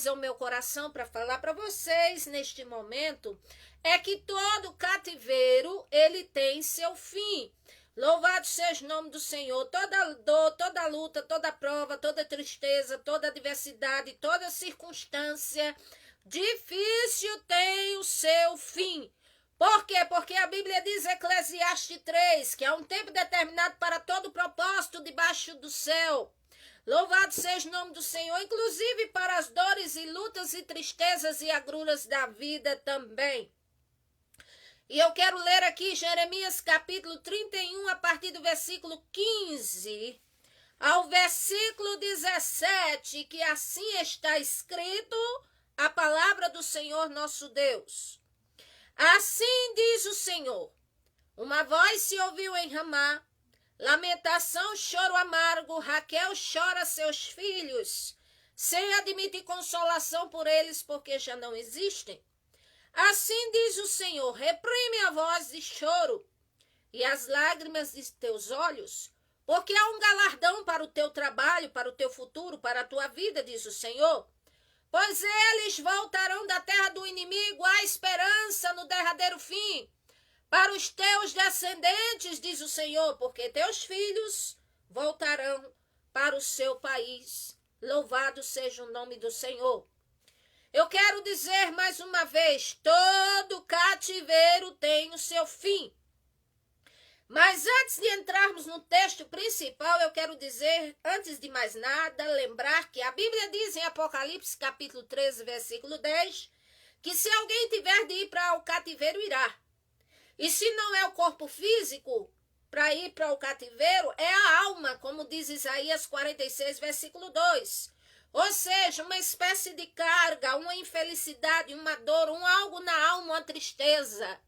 ao meu coração para falar para vocês neste momento é que todo cativeiro ele tem seu fim. Louvado seja o nome do Senhor. Toda dor, toda luta, toda prova, toda tristeza, toda adversidade, toda circunstância difícil tem o seu fim. Por quê? Porque a Bíblia diz, Eclesiastes 3, que há um tempo determinado para todo propósito debaixo do céu. Louvado seja o nome do Senhor, inclusive para as dores e lutas e tristezas e agruras da vida também. E eu quero ler aqui Jeremias capítulo 31, a partir do versículo 15 ao versículo 17, que assim está escrito a palavra do Senhor nosso Deus. Assim diz o Senhor, uma voz se ouviu em Ramá, lamentação, choro amargo, Raquel chora seus filhos, sem admitir consolação por eles, porque já não existem. Assim diz o Senhor, reprime a voz de choro e as lágrimas de teus olhos, porque há um galardão para o teu trabalho, para o teu futuro, para a tua vida, diz o Senhor. Pois eles voltarão da terra do inimigo à esperança no derradeiro fim, para os teus descendentes, diz o Senhor, porque teus filhos voltarão para o seu país. Louvado seja o nome do Senhor. Eu quero dizer mais uma vez, todo cativeiro tem o seu fim. Mas antes de entrarmos no texto principal, eu quero dizer, antes de mais nada, lembrar que a Bíblia diz em Apocalipse capítulo 13, versículo 10, que se alguém tiver de ir para o cativeiro, irá. E se não é o corpo físico, para ir para o cativeiro, é a alma, como diz Isaías 46, versículo 2. Ou seja, uma espécie de carga, uma infelicidade, uma dor, algo na alma, uma tristeza.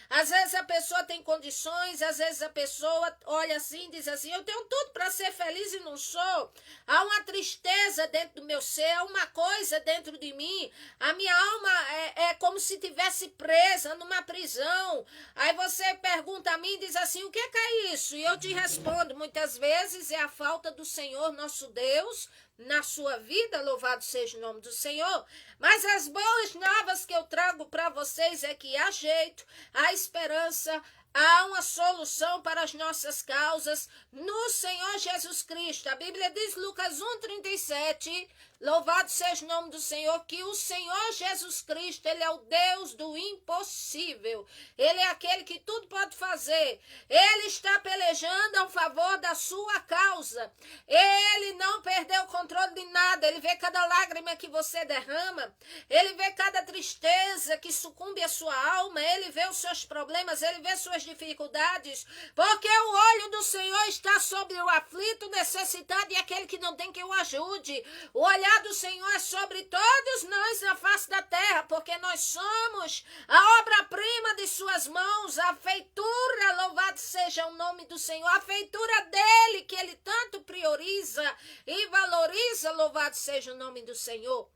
Às vezes a pessoa tem condições, às vezes a pessoa olha assim e diz assim, eu tenho tudo para ser feliz e não sou. Há uma tristeza dentro do meu ser, há uma coisa dentro de mim. A minha alma é como se estivesse presa numa prisão. Aí você pergunta a mim e diz assim, o que é isso? E eu te respondo, muitas vezes é a falta do Senhor nosso Deus na sua vida, louvado seja o nome do Senhor. Mas as boas novas que eu trago para vocês é que há jeito, há esperança, há uma solução para as nossas causas no Senhor Jesus Cristo. A Bíblia diz, Lucas 1,37, louvado seja o nome do Senhor, que o Senhor Jesus Cristo, Ele é o Deus do impossível. Ele é aquele que tudo pode fazer. Ele está pelejando a favor da sua causa. Ele não perdeu o controle de nada. Ele vê cada lágrima que você derrama. Ele vê cada tristeza que sucumbe à sua alma. Ele vê os seus problemas. Ele vê suas dificuldades. Porque o olho do Senhor está sobre o aflito, necessitado e aquele que não tem quem o ajude. O olhar do Senhor é sobre todos nós na face da terra, porque nós somos a obra-prima de suas mãos, a feitura, louvado seja o nome do Senhor, a feitura dele que ele tanto prioriza e valoriza, louvado seja o nome do Senhor.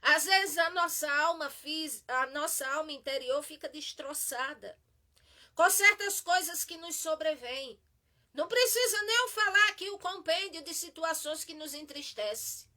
Às vezes a nossa alma interior fica destroçada com certas coisas que nos sobrevêm. Não precisa nem eu falar aqui o compêndio de situações que nos entristecem.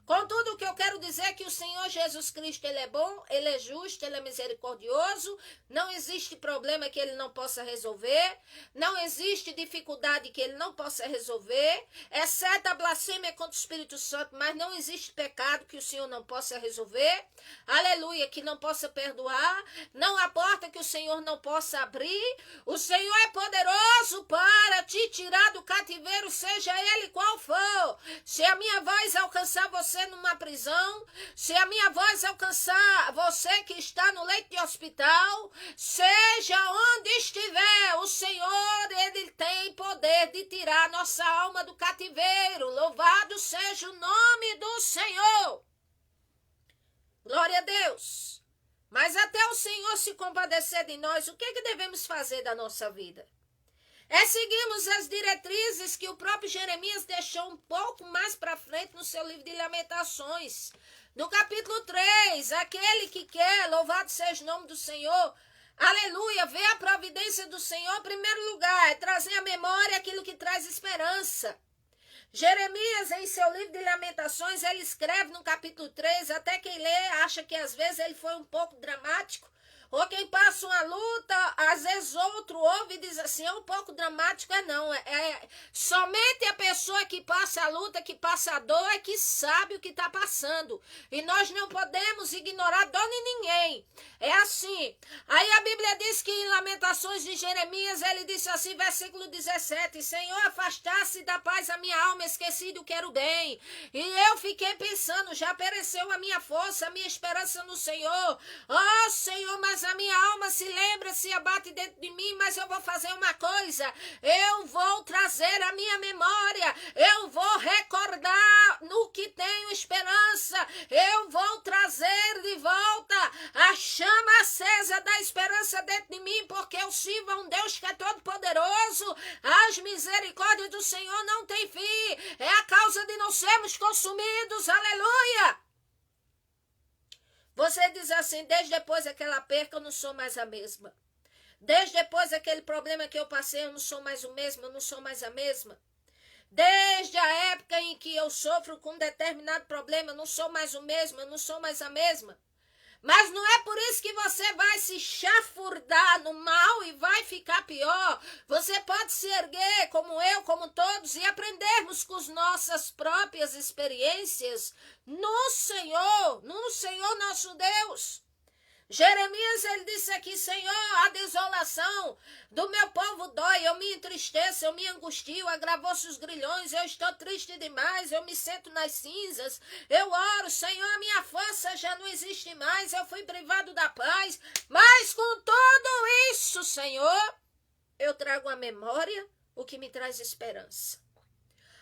Contudo, o que eu quero dizer é que o Senhor Jesus Cristo, Ele é bom, Ele é justo, Ele é misericordioso, não existe problema que Ele não possa resolver, não existe dificuldade que Ele não possa resolver, exceto a blasfêmia contra o Espírito Santo, mas não existe pecado que o Senhor não possa resolver, aleluia, que não possa perdoar, não há porta que o Senhor não possa abrir, o Senhor é poderoso para te tirar do cativeiro, seja ele qual for. Se a minha voz alcançar você numa prisão, se a minha voz alcançar você que está no leito de hospital, seja onde estiver, o Senhor, Ele tem poder de tirar nossa alma do cativeiro. Louvado seja o nome do Senhor. Glória a Deus. Mas até o Senhor se compadecer de nós, o que devemos fazer da nossa vida? É seguirmos as diretrizes que o próprio Jeremias deixou um pouco mais para frente no seu livro de Lamentações. No capítulo 3, aquele que quer, louvado seja o nome do Senhor, aleluia, vê a providência do Senhor em primeiro lugar, é trazer à memória aquilo que traz esperança. Jeremias, em seu livro de Lamentações, ele escreve no capítulo 3, até quem lê acha que às vezes ele foi um pouco dramático, ou quem passa uma luta, às vezes outro ouve e diz assim, é um pouco dramático, não. Somente a pessoa que passa a luta, que passa a dor, é que sabe o que está passando. E nós não podemos ignorar dor de ninguém. É assim. Aí a Bíblia diz que em Lamentações de Jeremias, ele disse assim, versículo 17, Senhor, afastasse da paz a minha alma, esqueci do que era o bem. E eu fiquei pensando, já pereceu a minha força, a minha esperança no Senhor. Oh, Senhor, mas a minha alma se lembra, se abate dentro de mim, mas eu vou fazer uma coisa, eu vou trazer a minha memória, eu vou recordar no que tenho esperança, eu vou trazer de volta a chama acesa da esperança dentro de mim, porque eu sirvo a um Deus que é todo poderoso, as misericórdias do Senhor não têm fim, é a causa de não sermos consumidos, aleluia! Você diz assim, desde depois daquela perca eu não sou mais a mesma. Desde depois daquele problema que eu passei eu não sou mais o mesmo, eu não sou mais a mesma. Desde a época em que eu sofro com um determinado problema eu não sou mais o mesmo, eu não sou mais a mesma. Mas não é por isso que você vai se chafurdar no mal e vai ficar pior. Você pode se erguer, como eu, como todos, e aprendermos com as nossas próprias experiências no Senhor nosso Deus. Jeremias, ele disse aqui, Senhor, a desolação do meu povo dói, eu me entristeço, eu me angustio, agravou-se os grilhões, eu estou triste demais, eu me sento nas cinzas, eu oro, Senhor, a minha força já não existe mais, eu fui privado da paz, mas com tudo isso, Senhor, eu trago à memória o que me traz esperança.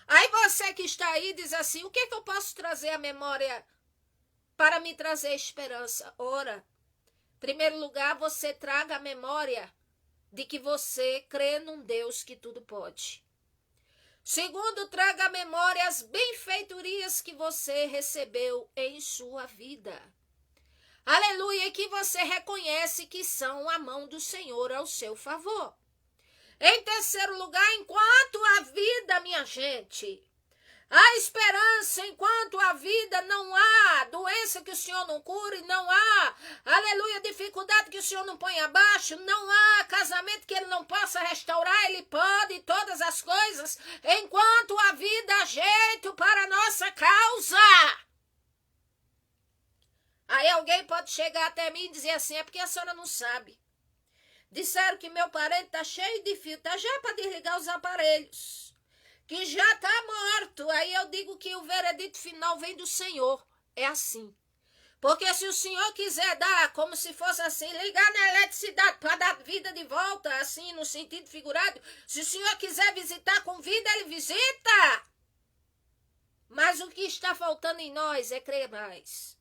Aí você que está aí diz assim, o que é que eu posso trazer à memória para me trazer esperança? Ora, em primeiro lugar, você traga a memória de que você crê num Deus que tudo pode. Segundo, traga a memória as benfeitorias que você recebeu em sua vida. Aleluia, e que você reconhece que são a mão do Senhor ao seu favor. Em terceiro lugar, enquanto a vida, minha gente, a esperança, enquanto a vida, não há doença que o Senhor não cure, não há, aleluia, dificuldade que o Senhor não põe abaixo, não há casamento que Ele não possa restaurar, Ele pode todas as coisas, enquanto a vida há jeito para a nossa causa. Aí alguém pode chegar até mim e dizer assim, é porque a senhora não sabe. Disseram que meu parente está cheio de fio, está já para desligar os aparelhos, que já está morto. Aí eu digo que o veredito final vem do Senhor. É assim. Porque se o Senhor quiser dar, como se fosse assim, ligar na eletricidade para dar vida de volta, assim, no sentido figurado, se o Senhor quiser visitar com vida, Ele visita. Mas o que está faltando em nós é crer mais.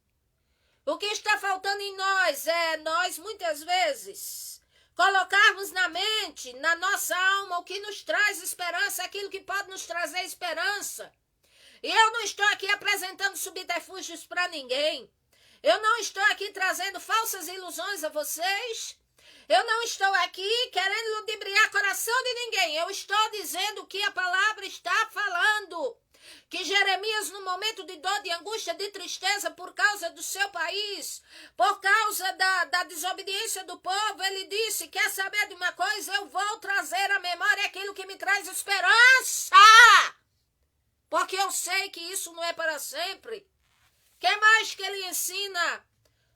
O que está faltando em nós é nós, muitas vezes, colocarmos na mente, na nossa alma, o que nos traz esperança, aquilo que pode nos trazer esperança. E eu não estou aqui apresentando subterfúgios para ninguém. Eu não estou aqui trazendo falsas ilusões a vocês. Eu não estou aqui querendo ludibriar coração de ninguém. Eu estou dizendo o que a palavra está falando. Que Jeremias, no momento de dor, de angústia, de tristeza por causa do seu país, por causa da desobediência do povo, ele disse, quer saber de uma coisa? Eu vou trazer à memória aquilo que me traz esperança. Porque eu sei que isso não é para sempre. Que mais que ele ensina?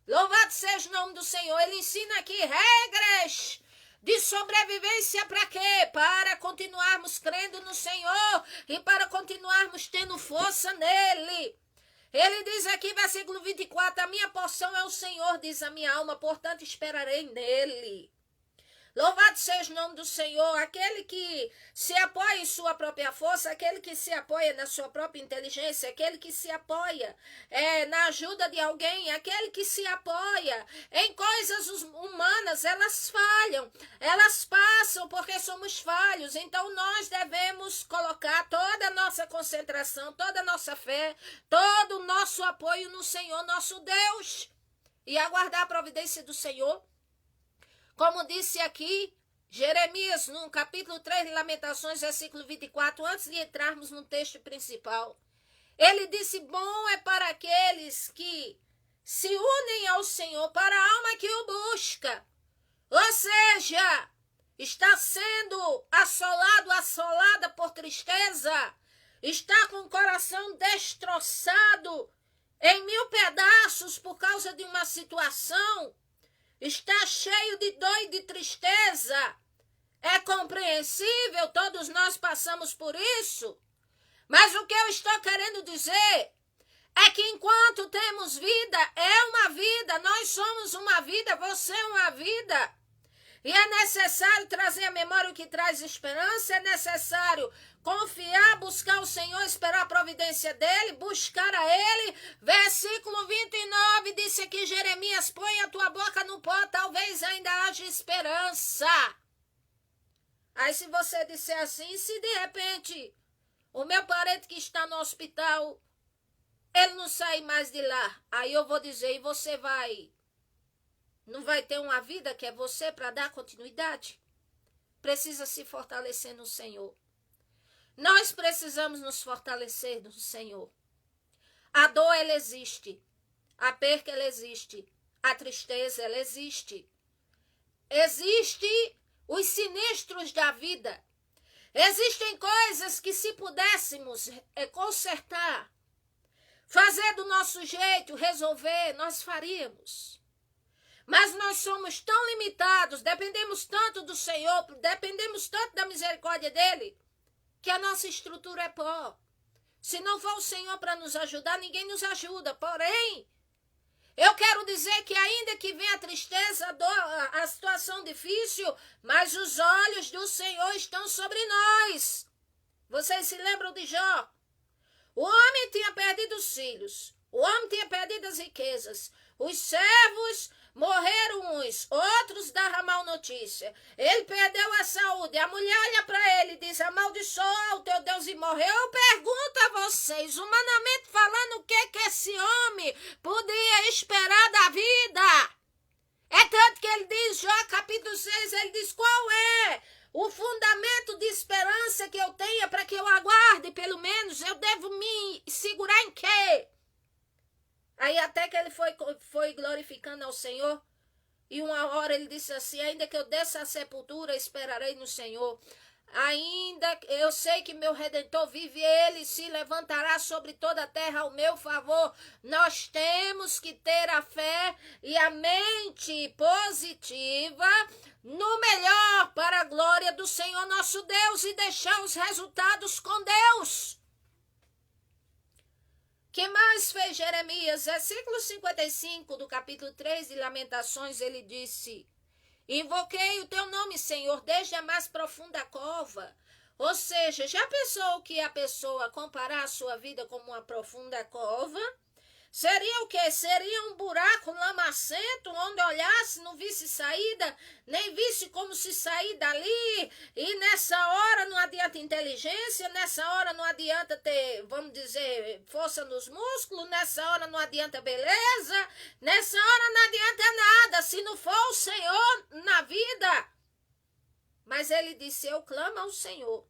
Louvado seja o nome do Senhor. Ele ensina aqui regras de sobrevivência para quê? Para continuarmos crendo no Senhor e para continuarmos tendo força nele. Ele diz aqui, versículo 24, a minha porção é o Senhor, diz a minha alma, portanto esperarei nele. Louvado seja o nome do Senhor, aquele que se apoia em sua própria força, aquele que se apoia na sua própria inteligência, aquele que se apoia na ajuda de alguém, aquele que se apoia em coisas humanas, elas falham, elas passam porque somos falhos, então nós devemos colocar toda a nossa concentração, toda a nossa fé, todo o nosso apoio no Senhor, nosso Deus, e aguardar a providência do Senhor. Como disse aqui, Jeremias, no capítulo 3 de Lamentações, versículo 24, antes de entrarmos no texto principal, ele disse, bom é para aqueles que se unem ao Senhor, para a alma que o busca. Ou seja, está sendo assolada por tristeza, está com o coração destroçado em 1000 pedaços por causa de uma situação, está cheio de dor e de tristeza. É compreensível, todos nós passamos por isso. Mas o que eu estou querendo dizer é que enquanto temos vida, é uma vida, nós somos uma vida, você é uma vida. E é necessário trazer à memória o que traz esperança, é necessário confiar, buscar o Senhor, esperar a providência dele, buscar a ele. Versículo 29 disse aqui, Jeremias, põe a tua boca no pó, talvez ainda haja esperança. Aí se você disser assim, se de repente o meu parente que está no hospital, ele não sai mais de lá, aí eu vou dizer, e você não vai ter uma vida que é você para dar continuidade? Precisa se fortalecer no Senhor. Nós precisamos nos fortalecer no Senhor. A dor, ela existe. A perca, ela existe. A tristeza, ela existe. Existem os sinistros da vida. Existem coisas que se pudéssemos consertar, fazer do nosso jeito, resolver, nós faríamos. Mas nós somos tão limitados, dependemos tanto do Senhor, dependemos tanto da misericórdia dele, que a nossa estrutura é pó. Se não for o Senhor para nos ajudar, ninguém nos ajuda. Porém, eu quero dizer que ainda que venha a tristeza, a dor, a situação difícil, mas os olhos do Senhor estão sobre nós. Vocês se lembram de Jó? O homem tinha perdido os filhos, o homem tinha perdido as riquezas, os servos morreram uns, outros davam mal notícia. Ele perdeu a saúde. A mulher olha para ele e diz, amaldiçoa o teu Deus e morreu. Eu pergunto a vocês, humanamente falando, o que esse homem podia esperar da vida? É tanto que ele diz, Jó capítulo 6, ele diz, qual é o fundamento de esperança que eu tenha para que eu aguarde, pelo menos? Eu devo me segurar em quê? Aí até que ele foi glorificando ao Senhor, e uma hora ele disse assim, ainda que eu desça à sepultura, esperarei no Senhor. Ainda eu sei que meu Redentor vive, ele se levantará sobre toda a terra ao meu favor. Nós temos que ter a fé e a mente positiva no melhor para a glória do Senhor nosso Deus e deixar os resultados com Deus. Que mais fez Jeremias? Versículo 55 do capítulo 3 de Lamentações, ele disse, invoquei o teu nome, Senhor, desde a mais profunda cova. Ou seja, já pensou que a pessoa comparar a sua vida como uma profunda cova? Seria o quê? Seria um buraco lamacento, onde olhasse, não visse saída, nem visse como se sair dali. E nessa hora não adianta inteligência, nessa hora não adianta ter, vamos dizer, força nos músculos, nessa hora não adianta beleza, nessa hora não adianta nada, se não for o Senhor na vida. Mas ele disse, eu clamo ao Senhor,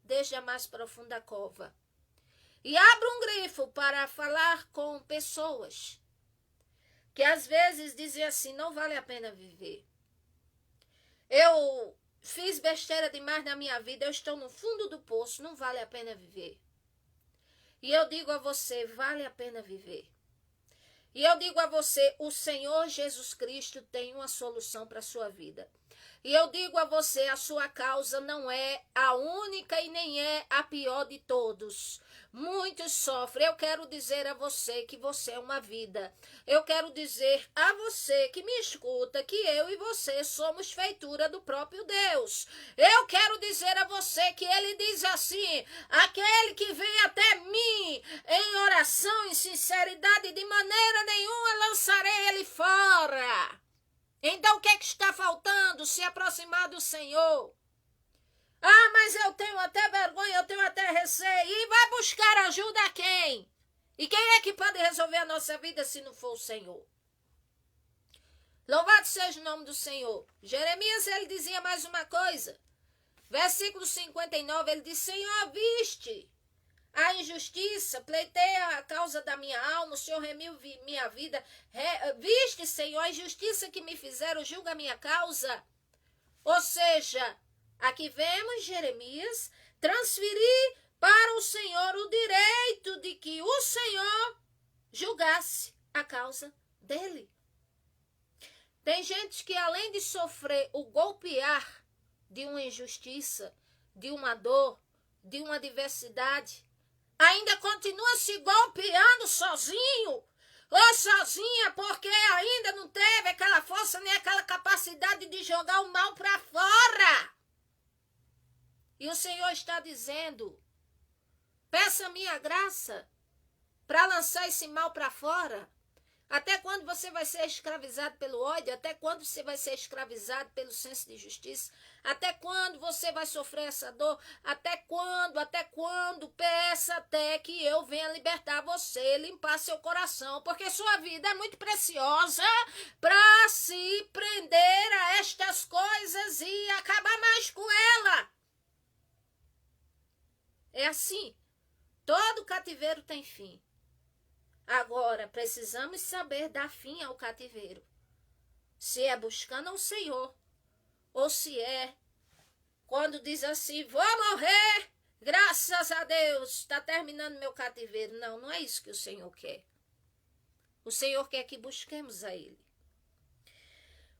desde a mais profunda cova. E abra um grifo para falar com pessoas que às vezes dizem assim, não vale a pena viver. Eu fiz besteira demais na minha vida, eu estou no fundo do poço, não vale a pena viver. E eu digo a você, vale a pena viver. E eu digo a você, o Senhor Jesus Cristo tem uma solução para a sua vida. E eu digo a você, a sua causa não é a única e nem é a pior de todos. Muitos sofrem. Eu quero dizer a você que você é uma vida. Eu quero dizer a você que me escuta que eu e você somos feitura do próprio Deus. Eu quero dizer a você que ele diz assim, aquele que vem até mim em oração, em sinceridade, de maneira nenhuma lançarei ele fora. Então o que é que está faltando? Se aproximar do Senhor. Ah, mas eu tenho até vergonha, eu tenho até receio. E vai buscar ajuda a quem? E quem é que pode resolver a nossa vida se não for o Senhor? Louvado seja o nome do Senhor. Jeremias, ele dizia mais uma coisa. Versículo 59, ele diz, Senhor, viste a injustiça, pleitei a causa da minha alma, o Senhor remiu minha vida. Viste, Senhor, a injustiça que me fizeram, julga a minha causa. Ou seja, aqui vemos Jeremias transferir para o Senhor o direito de que o Senhor julgasse a causa dele. Tem gente que além de sofrer o golpear de uma injustiça, de uma dor, de uma adversidade, ainda continua se golpeando sozinho ou sozinha porque ainda não teve aquela força nem aquela capacidade de jogar o mal para fora. E o Senhor está dizendo, peça a minha graça para lançar esse mal para fora. Até quando você vai ser escravizado pelo ódio? Até quando você vai ser escravizado pelo senso de justiça? Até quando você vai sofrer essa dor? Até quando? Até quando? Peça até que eu venha libertar você, limpar seu coração, porque sua vida é muito preciosa para se prender a estas coisas e acabar mais com ela. É assim. Todo cativeiro tem fim. Agora, precisamos saber dar fim ao cativeiro. Se é buscando ao Senhor, ou se é quando diz assim, vou morrer, graças a Deus, está terminando meu cativeiro. Não, não é isso que o Senhor quer. O Senhor quer que busquemos a Ele.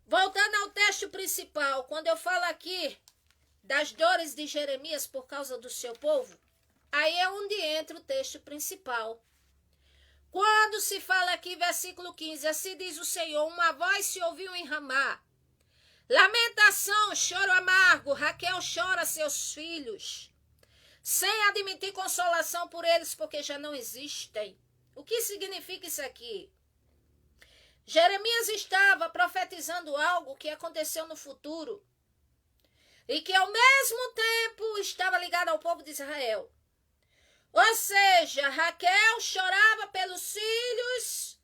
Voltando ao texto principal, quando eu falo aqui das dores de Jeremias por causa do seu povo, aí é onde entra o texto principal. Quando se fala aqui, versículo 15, assim diz o Senhor, uma voz se ouviu em Ramá. Lamentação, choro amargo, Raquel chora seus filhos, sem admitir consolação por eles, porque já não existem. O que significa isso aqui? Jeremias estava profetizando algo que aconteceu no futuro e que ao mesmo tempo estava ligado ao povo de Israel. Ou seja, Raquel chorava pelos filhos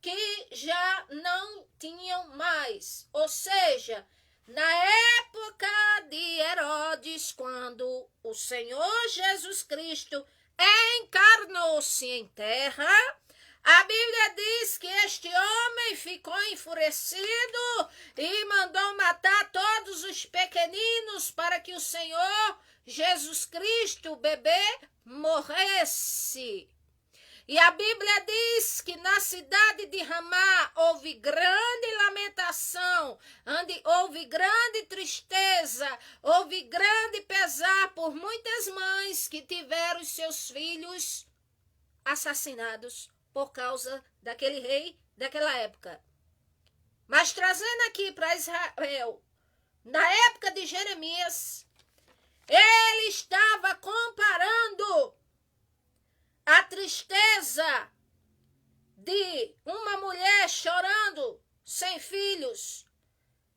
que já não tinham mais. Ou seja, na época de Herodes, quando o Senhor Jesus Cristo encarnou-se em terra, a Bíblia diz que este homem ficou enfurecido e mandou matar todos os pequeninos para que o Senhor Jesus Cristo, o bebê, morresse. E a Bíblia diz que na cidade de Ramá houve grande lamentação, houve grande tristeza, houve grande pesar por muitas mães que tiveram seus filhos assassinados por causa daquele rei daquela época. Mas trazendo aqui para Israel, na época de Jeremias, ele estava comparando a tristeza de uma mulher chorando sem filhos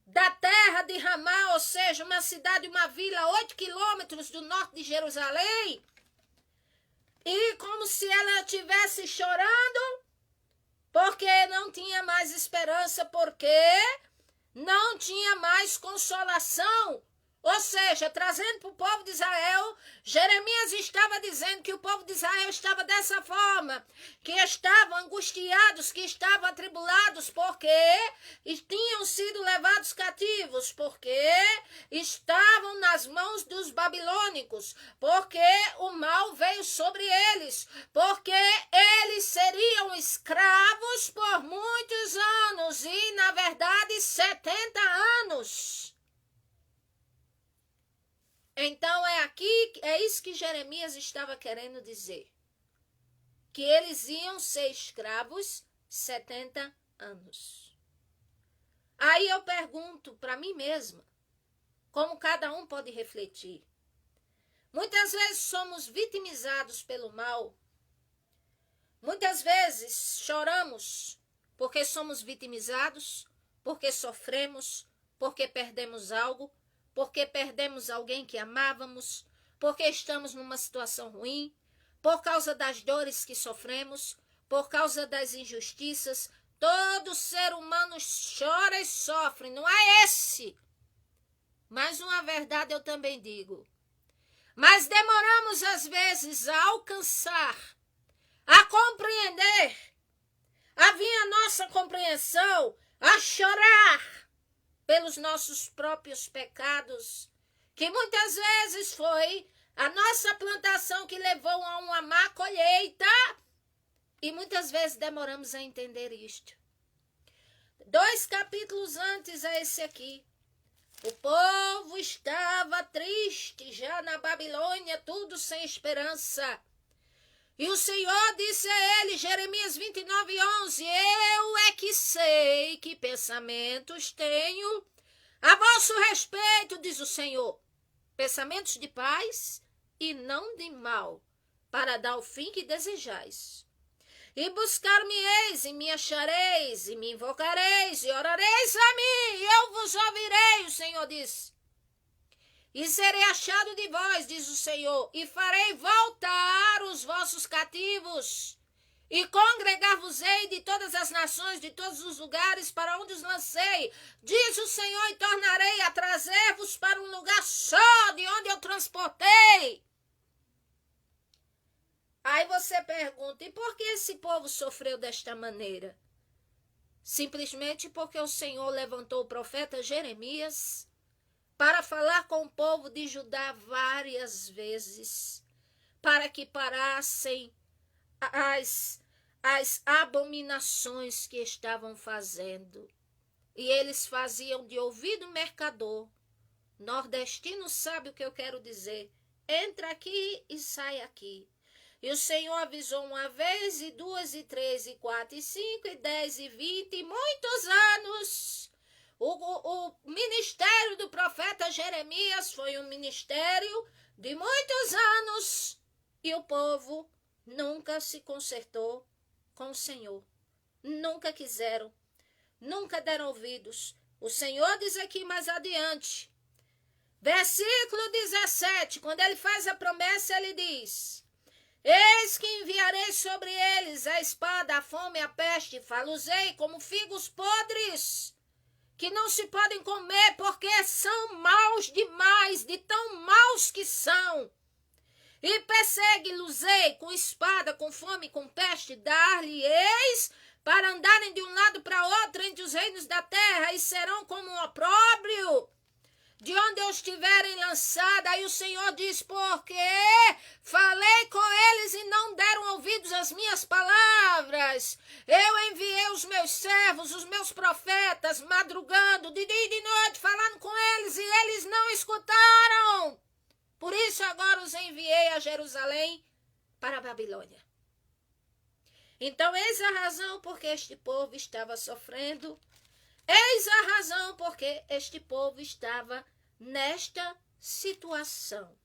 da terra de Ramá, ou seja, uma cidade, uma vila a 8 quilômetros do norte de Jerusalém, e como se ela estivesse chorando porque não tinha mais esperança, porque não tinha mais consolação. Ou seja, trazendo para o povo de Israel, Jeremias estava dizendo que o povo de Israel estava dessa forma, que estavam angustiados, que estavam atribulados, porque tinham sido levados cativos, porque estavam nas mãos dos babilônicos, porque o mal veio sobre eles, porque eles seriam escravos por muitos anos, e na verdade 70 anos. Então é isso que Jeremias estava querendo dizer. Que eles iam ser escravos 70 anos. Aí eu pergunto para mim mesma, como cada um pode refletir. Muitas vezes somos vitimizados pelo mal. Muitas vezes choramos porque somos vitimizados, porque sofremos, porque perdemos algo, porque perdemos alguém que amávamos, porque estamos numa situação ruim, por causa das dores que sofremos, por causa das injustiças. todo ser humano chora e sofre, não é esse. Mas uma verdade eu também digo. Mas demoramos às vezes a alcançar, a compreender, a vir a nossa compreensão, a chorar pelos nossos próprios pecados, que muitas vezes foi a nossa plantação que levou a uma má colheita, e muitas vezes demoramos a entender isto. 2 capítulos antes a esse aqui, o povo estava triste já na Babilônia, tudo sem esperança. E o Senhor disse a ele, Jeremias 29:11, eu é que sei que pensamentos tenho a vosso respeito, diz o Senhor, pensamentos de paz e não de mal, para dar o fim que desejais. E buscar-me-eis, e me achareis, e me invocareis, e orareis a mim, e eu vos ouvirei, o Senhor diz. E serei achado de vós, diz o Senhor, e farei voltar os vossos cativos, e congregar-vos-ei de todas as nações, de todos os lugares para onde os lancei, diz o Senhor, e tornarei a trazer-vos para um lugar só, de onde eu transportei. Aí você pergunta, e por que esse povo sofreu desta maneira? Simplesmente porque o Senhor levantou o profeta Jeremias para falar com o povo de Judá várias vezes, para que parassem as abominações que estavam fazendo. E eles faziam de ouvido mercador. Nordestino sabe o que eu quero dizer. Entra aqui e sai aqui. E o Senhor avisou uma vez, e 2, e 3, e 4, e 5, e 10, e 20, e muitos anos. O ministério do profeta Jeremias foi um ministério de muitos anos. E o povo nunca se consertou com o Senhor. Nunca quiseram. Nunca deram ouvidos. O Senhor diz aqui mais adiante. Versículo 17. Quando ele faz a promessa, ele diz... Eis que enviarei sobre eles a espada, a fome, a peste, falo-ei como figos podres, que não se podem comer, porque são maus demais, de tão maus que são. E persegue-los-ei com espada, com fome, com peste, dar-lhe-eis para andarem de um lado para outro entre os reinos da terra, e serão como um opróbrio de onde eu estiverem lançada. Aí o Senhor diz, porque falei com eles e não deram ouvidos às minhas palavras. Eu enviei os meus servos, os meus profetas, madrugando, de dia e de noite, falando com eles, e eles não escutaram. Por isso agora os enviei a Jerusalém para a Babilônia. Então eis a razão porque este povo estava sofrendo. Eis a razão porque este povo estava nesta situação.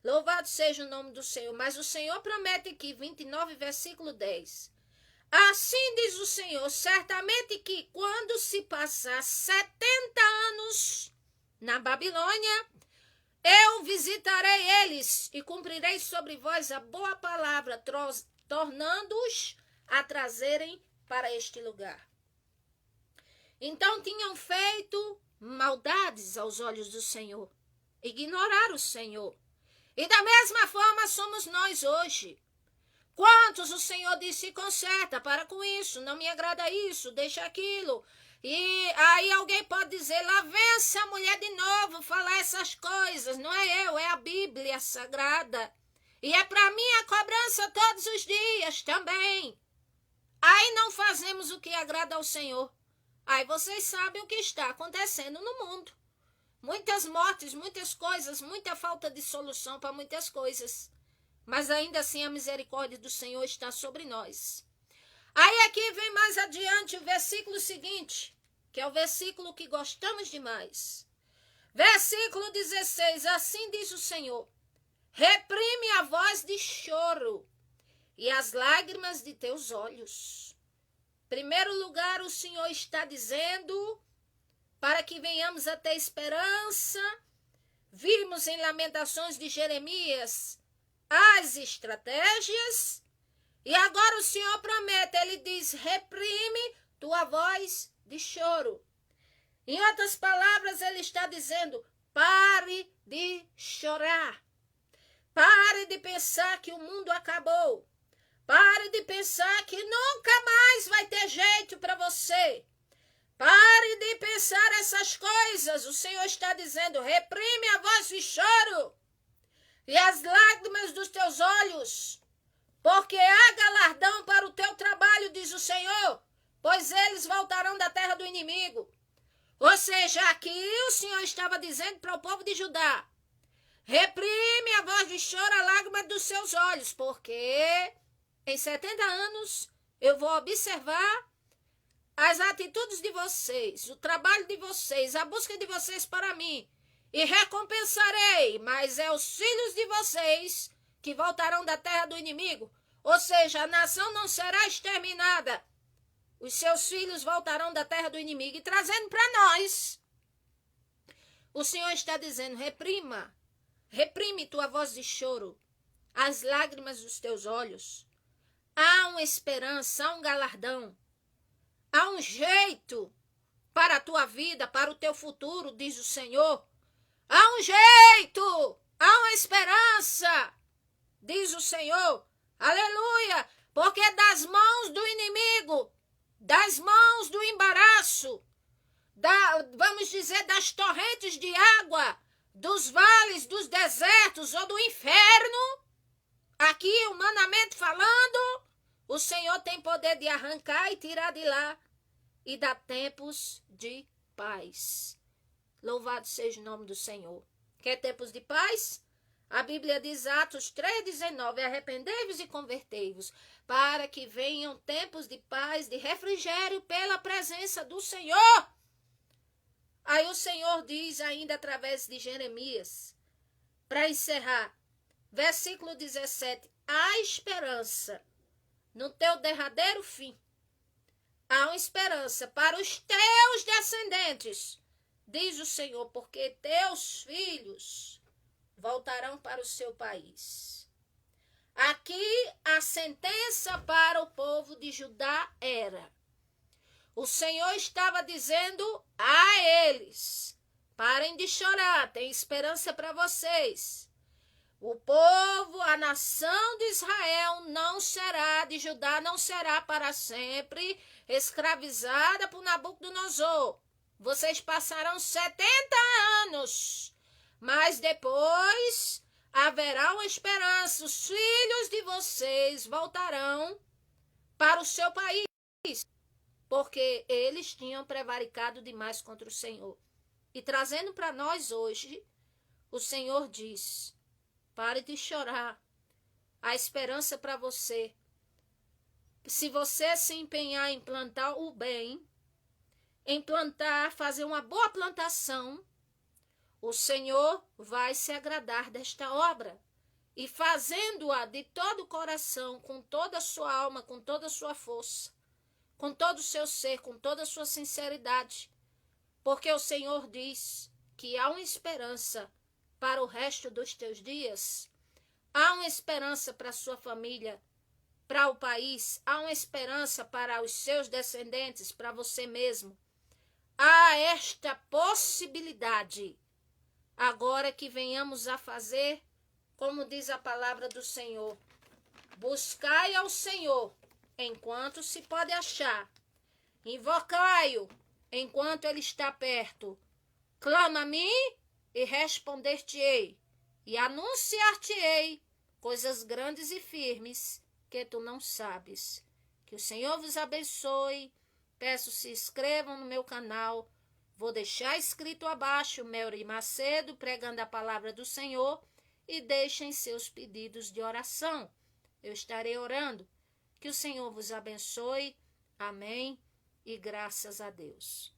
Louvado seja o nome do Senhor. Mas o Senhor promete aqui, 29, versículo 10. Assim diz o Senhor, certamente que quando se passar 70 anos na Babilônia, eu visitarei eles e cumprirei sobre vós a boa palavra, tornando-os a trazerem para este lugar. Então tinham feito maldades aos olhos do Senhor, ignoraram o Senhor. E da mesma forma somos nós hoje. Quantos o Senhor disse, conserta, para com isso, não me agrada isso, deixa aquilo. E aí alguém pode dizer, lá vem essa mulher de novo falar essas coisas. Não é eu, é a Bíblia Sagrada. E é para mim a cobrança todos os dias também. Aí não fazemos o que agrada ao Senhor. Aí vocês sabem o que está acontecendo no mundo. Muitas mortes, muitas coisas, muita falta de solução para muitas coisas. Mas ainda assim a misericórdia do Senhor está sobre nós. Aí aqui vem mais adiante o versículo seguinte, que é o versículo que gostamos demais. Versículo 16, assim diz o Senhor, reprime a voz de choro e as lágrimas de teus olhos. Primeiro lugar, o Senhor está dizendo para que venhamos a ter esperança. Vimos em Lamentações de Jeremias as estratégias E agora o Senhor promete, ele diz, reprime tua voz de choro. Em outras palavras, ele está dizendo, pare de chorar. Pare de pensar que o mundo acabou. Pare de pensar que nunca mais vai ter jeito para você. Pare de pensar essas coisas. O Senhor está dizendo, reprime a voz de choro e as lágrimas dos teus olhos, porque há galardão para o teu trabalho, diz o Senhor, pois eles voltarão da terra do inimigo. Ou seja, aqui o Senhor estava dizendo para o povo de Judá, reprime a voz de choro, a lágrima dos seus olhos, porque em 70 anos eu vou observar as atitudes de vocês, o trabalho de vocês, a busca de vocês para mim, e recompensarei, mas é os filhos de vocês que voltarão da terra do inimigo. Ou seja, a nação não será exterminada. Os seus filhos voltarão da terra do inimigo. E trazendo para nós, o Senhor está dizendo, reprime tua voz de choro, as lágrimas dos teus olhos. Há uma esperança, há um galardão, há um jeito para a tua vida, para o teu futuro, diz o Senhor. Há um jeito, há uma esperança, diz o Senhor. Aleluia! Porque das mãos do inimigo, das mãos do embaraço, vamos dizer, das torrentes de água, dos vales, dos desertos ou do inferno, aqui humanamente falando, o Senhor tem poder de arrancar e tirar de lá e dar tempos de paz. Louvado seja o nome do Senhor. Quer tempos de paz? A Bíblia diz, Atos 3,19, arrependei-vos e convertei-vos, para que venham tempos de paz, de refrigério pela presença do Senhor. Aí o Senhor diz ainda através de Jeremias, para encerrar, versículo 17, há esperança no teu derradeiro fim. Há uma esperança para os teus descendentes, diz o Senhor, porque teus filhos voltarão para o seu país. Aqui a sentença para o povo de Judá era, o Senhor estava dizendo a eles, parem de chorar, tem esperança para vocês. O povo, a nação de Israel não será, de Judá não será para sempre escravizada por Nabucodonosor. Vocês passarão 70 anos, mas depois haverá uma esperança. Os filhos de vocês voltarão para o seu país, porque eles tinham prevaricado demais contra o Senhor. E trazendo para nós hoje, o Senhor diz, pare de chorar, há esperança para você. Se você se empenhar em plantar o bem, em plantar, fazer uma boa plantação, o Senhor vai se agradar desta obra. E fazendo-a de todo o coração, com toda a sua alma, com toda a sua força, com todo o seu ser, com toda a sua sinceridade. Porque o Senhor diz que há uma esperança para o resto dos teus dias. Há uma esperança para a sua família, para o país. Há uma esperança para os seus descendentes, para você mesmo. Há esta possibilidade. Agora que venhamos a fazer, como diz a palavra do Senhor, buscai ao Senhor enquanto se pode achar, invocai-o enquanto ele está perto, clama a mim e responder-te-ei, e anunciar-te-ei coisas grandes e firmes que tu não sabes. Que o Senhor vos abençoe. Peço se inscrevam no meu canal. Vou deixar escrito abaixo Melry Macedo pregando a palavra do Senhor, e deixem seus pedidos de oração. Eu estarei orando. Que o Senhor vos abençoe. Amém. E graças a Deus.